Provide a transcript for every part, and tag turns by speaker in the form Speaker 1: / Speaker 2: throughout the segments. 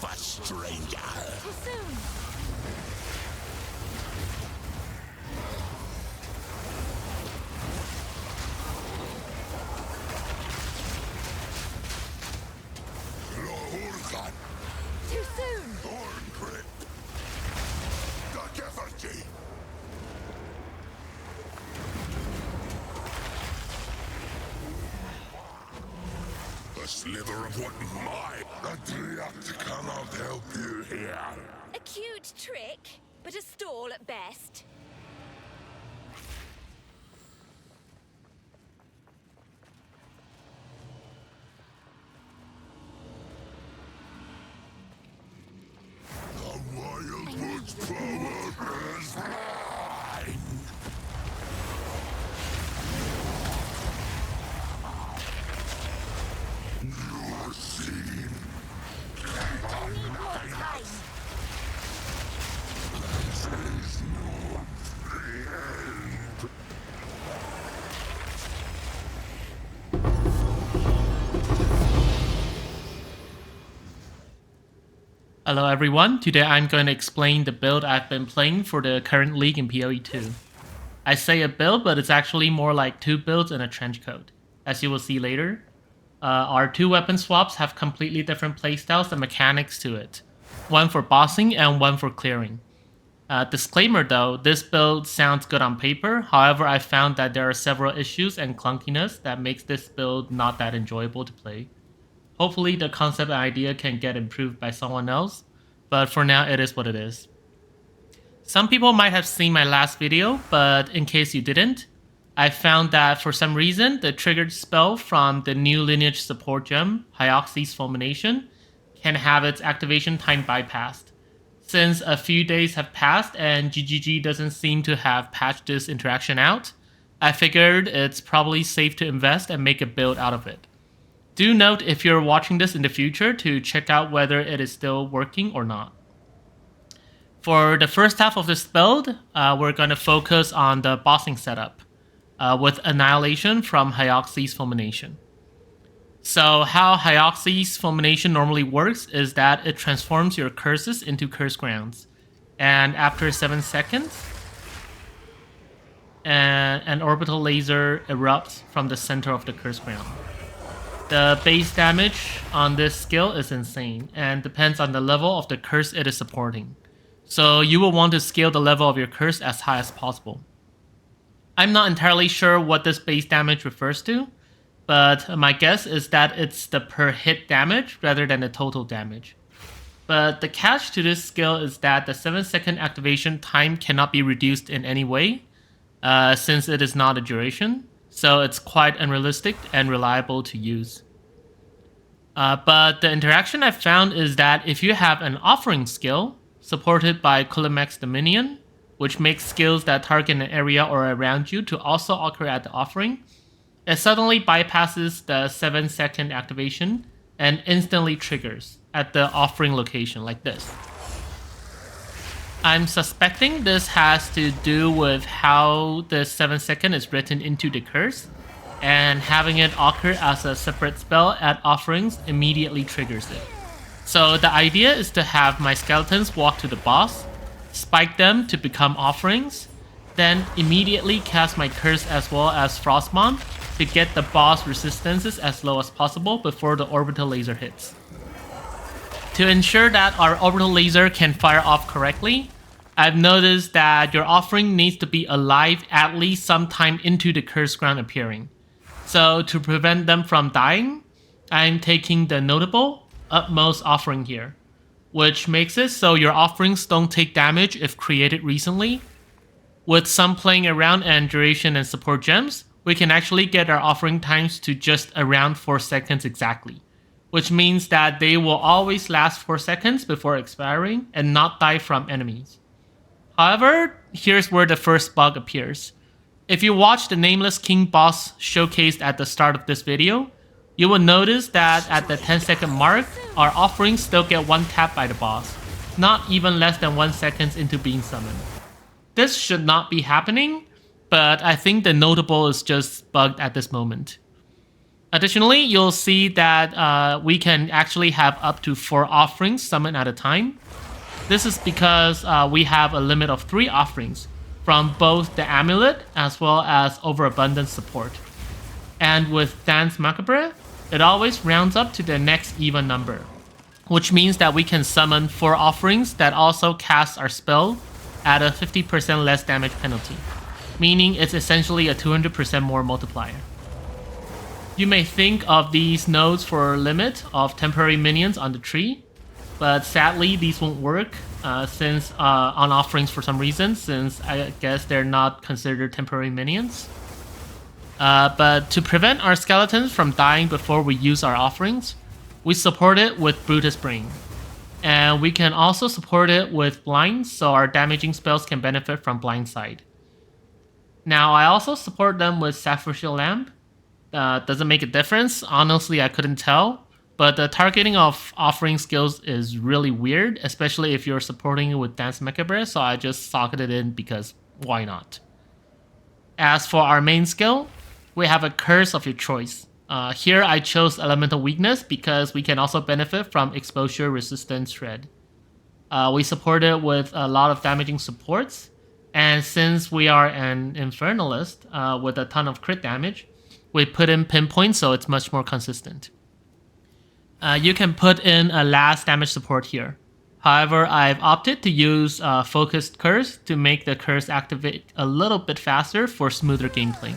Speaker 1: over, stranger.
Speaker 2: Too soon. Too soon.
Speaker 1: Horn grip. Dakeverty. A sliver of what my Adriatic cannot help you here.
Speaker 2: A cute trick, but a stall at best.
Speaker 1: The Wildwood's power is mine. You're seen.
Speaker 2: I need more time.
Speaker 1: This is not the end.
Speaker 3: Hello everyone, today I'm going to explain the build I've been playing for the current league in POE 2. I say a build, but it's actually more like two builds and a trench coat. As you will see later, our two weapon swaps have completely different playstyles and mechanics to it. One for bossing and one for clearing. Disclaimer though, this build sounds good on paper, however I found that there are several issues and clunkiness that makes this build not that enjoyable to play. Hopefully the concept and idea can get improved by someone else, but for now it is what it is. Some people might have seen my last video, but in case you didn't, I found that for some reason the triggered spell from the new lineage support gem, Hayoxi's Fulmination, can have its activation time bypassed. Since a few days have passed and GGG doesn't seem to have patched this interaction out, I figured it's probably safe to invest and make a build out of it. Do note if you're watching this in the future to check out whether it is still working or not. For the first half of this build, we're going to focus on the bossing setup with annihilation from Hayoxi's Fulmination. So how Hayoxi's Fulmination normally works is that it transforms your curses into curse grounds. And after 7 seconds, an orbital laser erupts from the center of the curse ground. The base damage on this skill is insane and depends on the level of the curse it is supporting. So you will want to scale the level of your curse as high as possible. I'm not entirely sure what this base damage refers to, but my guess is that it's the per hit damage rather than the total damage. But the catch to this skill is that the 7-second activation time cannot be reduced in any way, since it is not a duration. So it's quite unrealistic and reliable to use. But the interaction I've found is that if you have an offering skill, supported by Kulemak's the Minion, which makes skills that target an area or around you to also occur at the offering, it suddenly bypasses the 7-second activation and instantly triggers at the offering location like this. I'm suspecting this has to do with how the 7-second is written into the curse, and having it occur as a separate spell at offerings immediately triggers it. So the idea is to have my skeletons walk to the boss, spike them to become offerings, then immediately cast my curse as well as Frostmon to get the boss resistances as low as possible before the orbital laser hits. To ensure that our orbital laser can fire off correctly, I've noticed that your offering needs to be alive at least sometime into the curse ground appearing. So to prevent them from dying, I'm taking the notable utmost offering here, which makes it so your offerings don't take damage if created recently. With some playing around and duration and support gems, we can actually get our offering times to just around 4 seconds exactly, which means that they will always last 4 seconds before expiring and not die from enemies. However, here's where the first bug appears. If you watch the Nameless King boss showcased at the start of this video, you will notice that at the 10-second mark, our offerings still get one tap by the boss, not even less than 1 second into being summoned. This should not be happening, but I think the notable is just bugged at this moment. Additionally, you'll see that we can actually have up to 4 offerings summoned at a time. This is because we have a limit of 3 offerings from both the amulet as well as overabundance support. And with Danse Macabre, it always rounds up to the next even number, which means that we can summon 4 offerings that also cast our spell at a 50% less damage penalty, meaning it's essentially a 200% more multiplier. You may think of these nodes for a limit of temporary minions on the tree, but sadly these won't work since on offerings for some reason, since I guess they're not considered temporary minions. But to prevent our skeletons from dying before we use our offerings, we support it with Brutus Brain. And we can also support it with Blind, so our damaging spells can benefit from Blindside. Now, I also support them with Sacrificial Lamp. Does it make a difference? Honestly, I couldn't tell. But the targeting of offering skills is really weird, especially if you're supporting it with Danse Macabre, so I just socketed it in because why not? As for our main skill, we have a curse of your choice. Here I chose Elemental Weakness because we can also benefit from Exposure Resistance Shred. We support it with a lot of damaging supports, and since we are an Infernalist with a ton of crit damage, we put in Pinpoint so it's much more consistent. You can put in a last damage support here. However, I've opted to use Focused Curse to make the curse activate a little bit faster for smoother gameplay.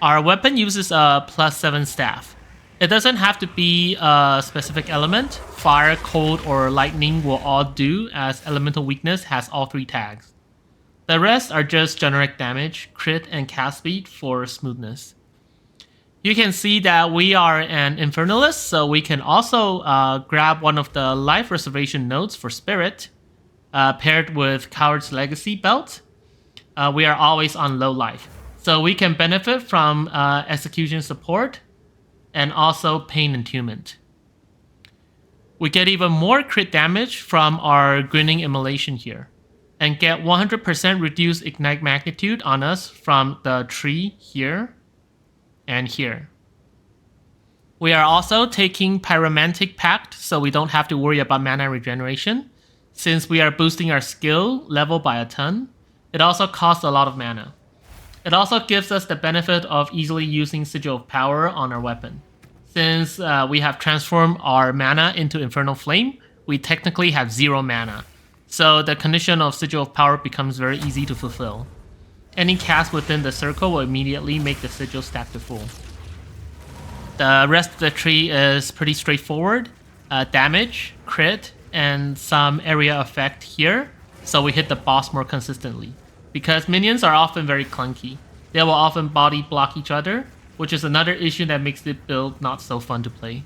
Speaker 3: Our weapon uses a +7 staff. It doesn't have to be a specific element. Fire, cold, or lightning will all do, as Elemental Weakness has all 3 tags. The rest are just generic damage, crit, and cast speed for smoothness. You can see that we are an Infernalist, so we can also grab one of the life reservation nodes for Spirit, paired with Coward's Legacy belt. We are always on low life, so we can benefit from execution support and also pain attunement. We get even more crit damage from our Grinning Immolation here, and get 100% reduced ignite magnitude on us from the tree here and here. We are also taking Pyromantic Pact, so we don't have to worry about mana regeneration. Since we are boosting our skill level by a ton, it also costs a lot of mana. It also gives us the benefit of easily using Sigil of Power on our weapon. Since we have transformed our mana into Infernal Flame, we technically have 0 mana. So the condition of Sigil of Power becomes very easy to fulfill. Any cast within the circle will immediately make the sigil stack to full. The rest of the tree is pretty straightforward. Damage, crit, and some area effect here, so we hit the boss more consistently. Because minions are often very clunky. They will often body block each other, which is another issue that makes the build not so fun to play.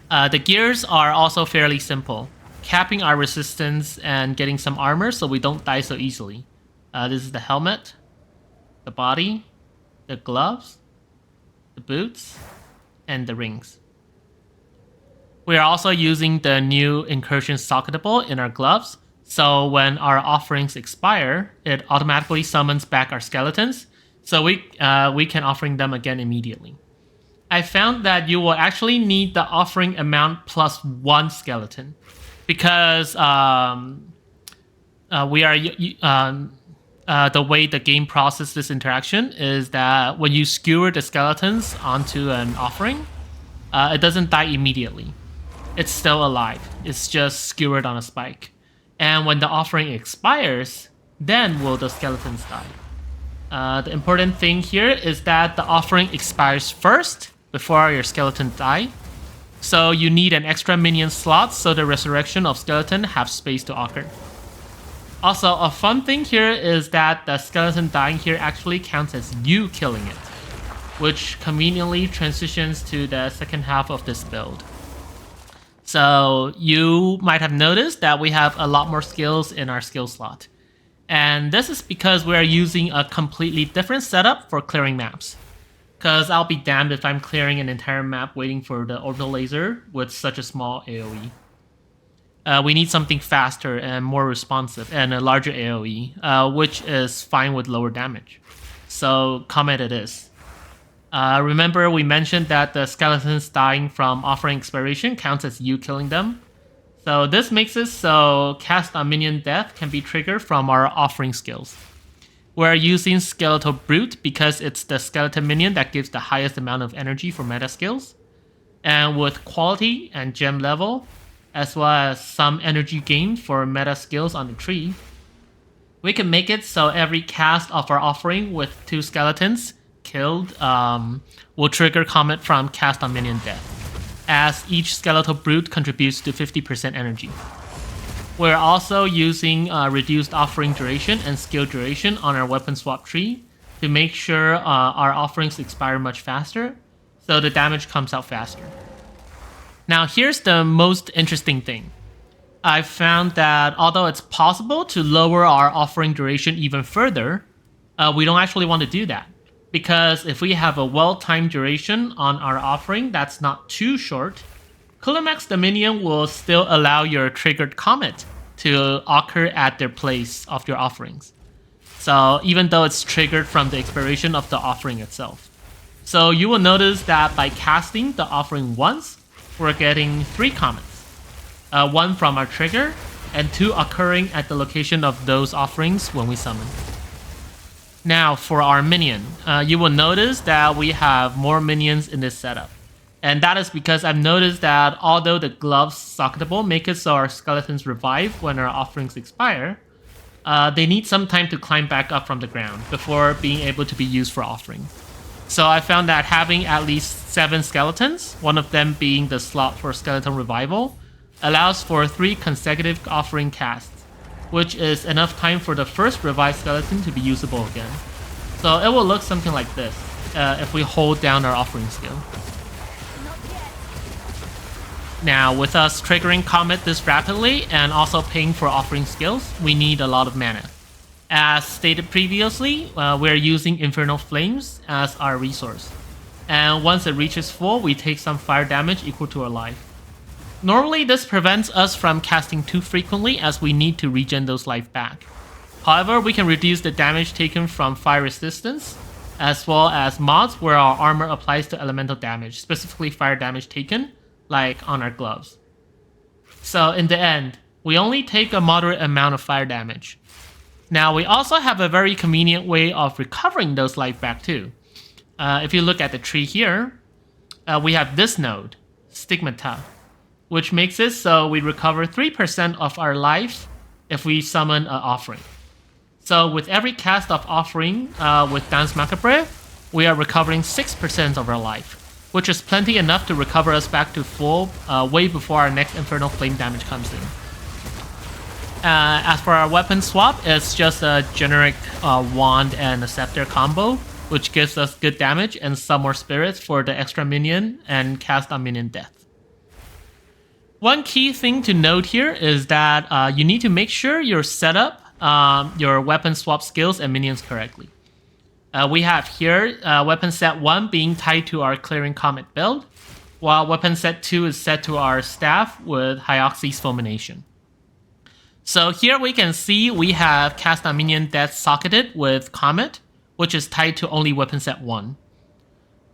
Speaker 3: The gears are also fairly simple, capping our resistance and getting some armor so we don't die so easily. This is the helmet, the body, the gloves, the boots, and the rings. We are also using the new Incursion Socketable in our gloves, so when our offerings expire, it automatically summons back our skeletons, so we can offering them again immediately. I found that you will actually need the offering amount plus 1 skeleton, because we are the way the game processes this interaction is that when you skewer the skeletons onto an offering, it doesn't die immediately. It's still alive. It's just skewered on a spike. And when the offering expires, then will the skeletons die. The important thing here is that the offering expires first before your skeleton die. So you need an extra minion slot so the resurrection of skeleton have space to occur. Also, a fun thing here is that the skeleton dying here actually counts as you killing it, which conveniently transitions to the second half of this build. So you might have noticed that we have a lot more skills in our skill slot. And this is because we are using a completely different setup for clearing maps. Because I'll be damned if I'm clearing an entire map waiting for the orbital laser with such a small AoE. We need something faster and more responsive and a larger AoE, which is fine with lower damage. So Comet it is. Remember we mentioned that the skeletons dying from offering expiration counts as you killing them. So this makes it so cast on minion death can be triggered from our offering skills. We're using Skeletal Brute because it's the skeleton minion that gives the highest amount of energy for meta skills. And with quality and gem level, as well as some energy gain for meta skills on the tree, we can make it so every cast of our offering with 2 skeletons killed will trigger Comet from cast on minion death, as each Skeletal Brute contributes to 50% energy. We're also using reduced offering duration and skill duration on our weapon swap tree to make sure our offerings expire much faster, so the damage comes out faster. Now here's the most interesting thing. I've found that although it's possible to lower our offering duration even further, we don't actually want to do that. Because if we have a well-timed duration on our offering that's not too short, Kulemak's the minion will still allow your triggered Comet to occur at their place of your offerings. So even though it's triggered from the expiration of the offering itself. So you will notice that by casting the offering once, we're getting 3 Comets. 1 from our trigger, and 2 occurring at the location of those offerings when we summon. Now for our minion, you will notice that we have more minions in this setup. And that is because I've noticed that although the gloves socketable make it so our skeletons revive when our offerings expire, they need some time to climb back up from the ground before being able to be used for offering. So I found that having at least 7 skeletons, one of them being the slot for skeleton revival, allows for 3 consecutive offering casts, which is enough time for the first revived skeleton to be usable again. So it will look something like this if we hold down our offering skill. Now, with us triggering Comet this rapidly and also paying for offering skills, we need a lot of mana. As stated previously, we're using Infernal Flames as our resource. And once it reaches full, we take some fire damage equal to our life. Normally, this prevents us from casting too frequently as we need to regen those life back. However, we can reduce the damage taken from fire resistance, as well as mods where our armor applies to elemental damage, specifically fire damage taken, like on our gloves. So in the end, we only take a moderate amount of fire damage. Now, we also have a very convenient way of recovering those life back too. If you look at the tree here, we have this node, Stigmata, which makes it so we recover 3% of our life if we summon an offering. So with every cast of offering with Danse Macabre, we are recovering 6% of our life, which is plenty enough to recover us back to full way before our next Infernal Flame damage comes in. As for our weapon swap, it's just a generic wand and a scepter combo, which gives us good damage and some more spirits for the extra minion and cast on minion death. One key thing to note here is that you need to make sure you set up your weapon swap skills and minions correctly. We have here weapon set 1 being tied to our Clearing Comet build, while weapon set 2 is set to our staff with Hayoxi's Fulmination. So here we can see we have cast on minion death socketed with Comet, which is tied to only weapon set 1.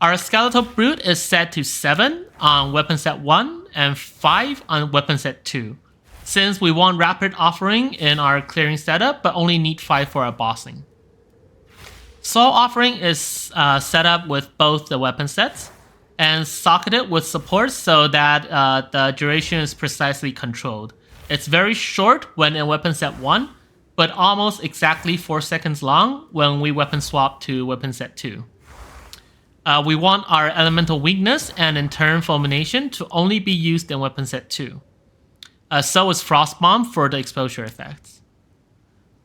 Speaker 3: Our Skeletal Brute is set to 7 on weapon set 1 and 5 on weapon set 2, since we want rapid offering in our clearing setup but only need 5 for our bossing. Soul Offering is set up with both the weapon sets and socketed with support so that the duration is precisely controlled. It's very short when in weapon set 1, but almost exactly 4 seconds long when we weapon swap to weapon set 2. We want our elemental weakness and in turn fulmination to only be used in weapon set 2. So is Frost Bomb for the exposure effects.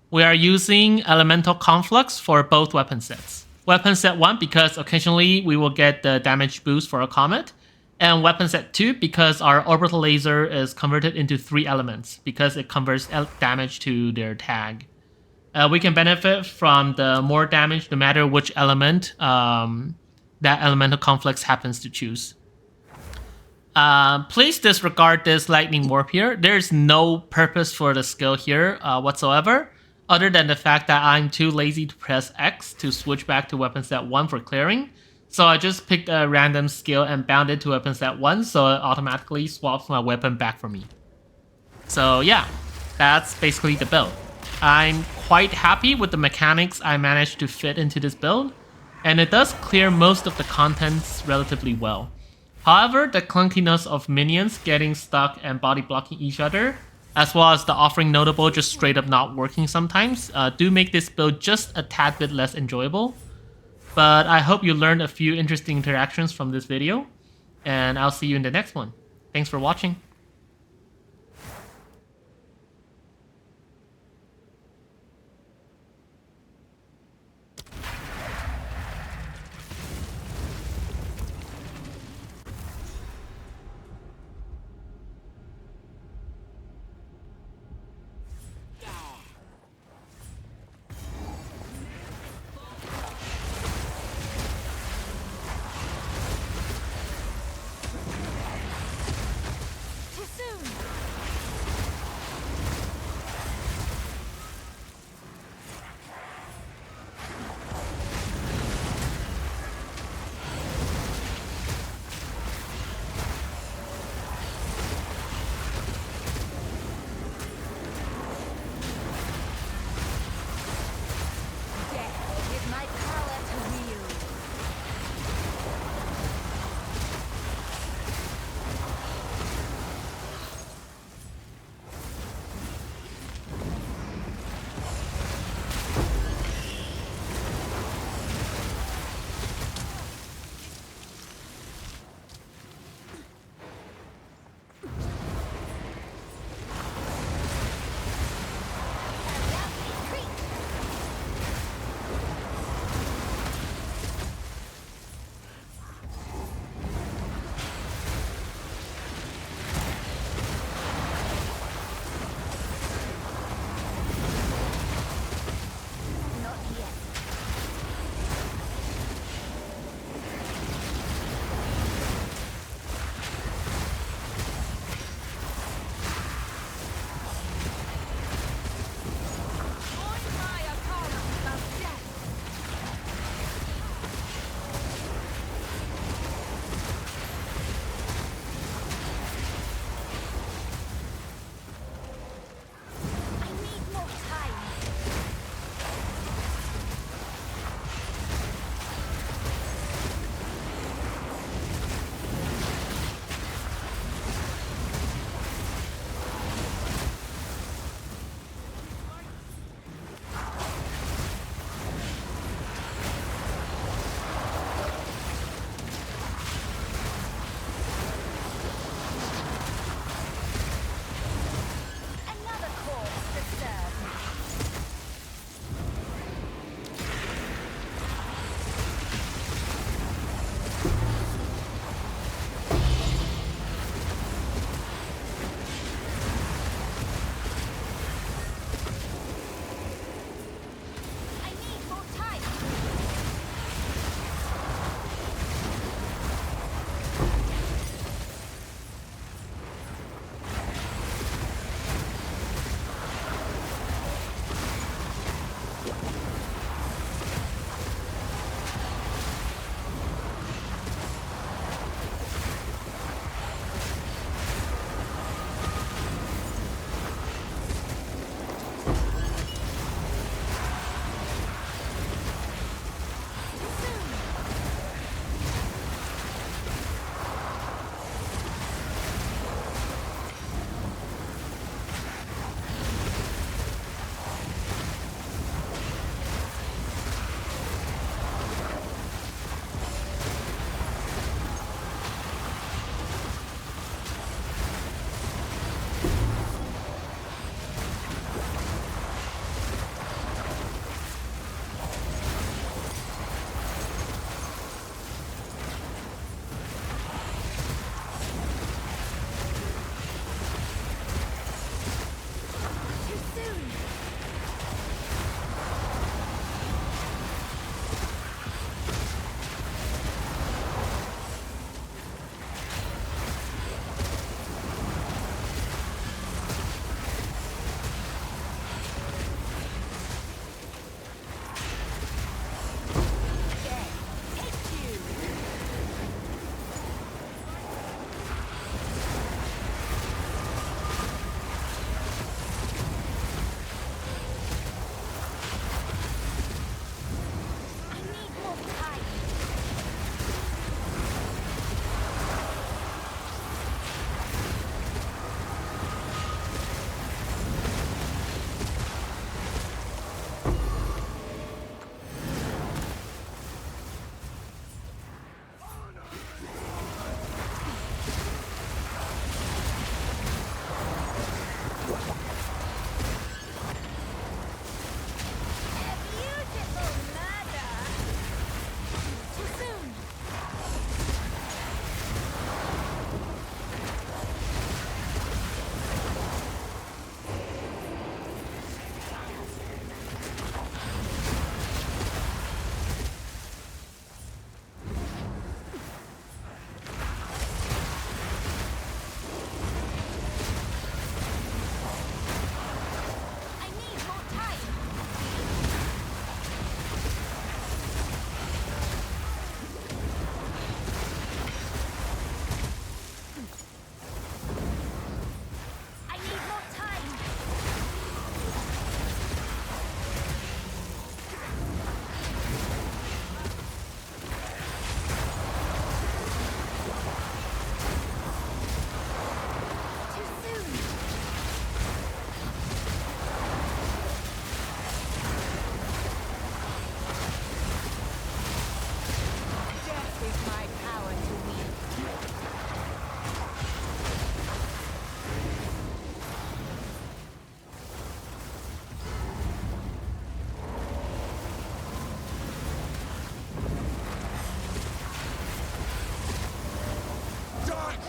Speaker 3: We are using elemental conflux for both weapon sets. Weapon set 1 because occasionally we will get the damage boost for a Comet, and weapon set 2 because our orbital laser is converted into 3 elements because it converts damage to their tag. We can benefit from the more damage no matter which element that elemental conflicts happens to choose. Please disregard this lightning warp here. There's no purpose for the skill here whatsoever, other than the fact that I'm too lazy to press X to switch back to weapon set 1 for clearing. So I just picked a random skill and bound it to weapon set 1, so it automatically swaps my weapon back for me. So yeah, that's basically the build. I'm quite happy with the mechanics I managed to fit into this build, and it does clear most of the contents relatively well. However, the clunkiness of minions getting stuck and body blocking each other, as well as the offering notable just straight up not working sometimes, do make this build just a tad bit less enjoyable. But I hope you learned a few interesting interactions from this video, and I'll see you in the next one. Thanks for watching.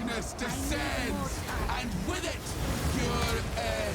Speaker 1: darkness descends, and with it, your end.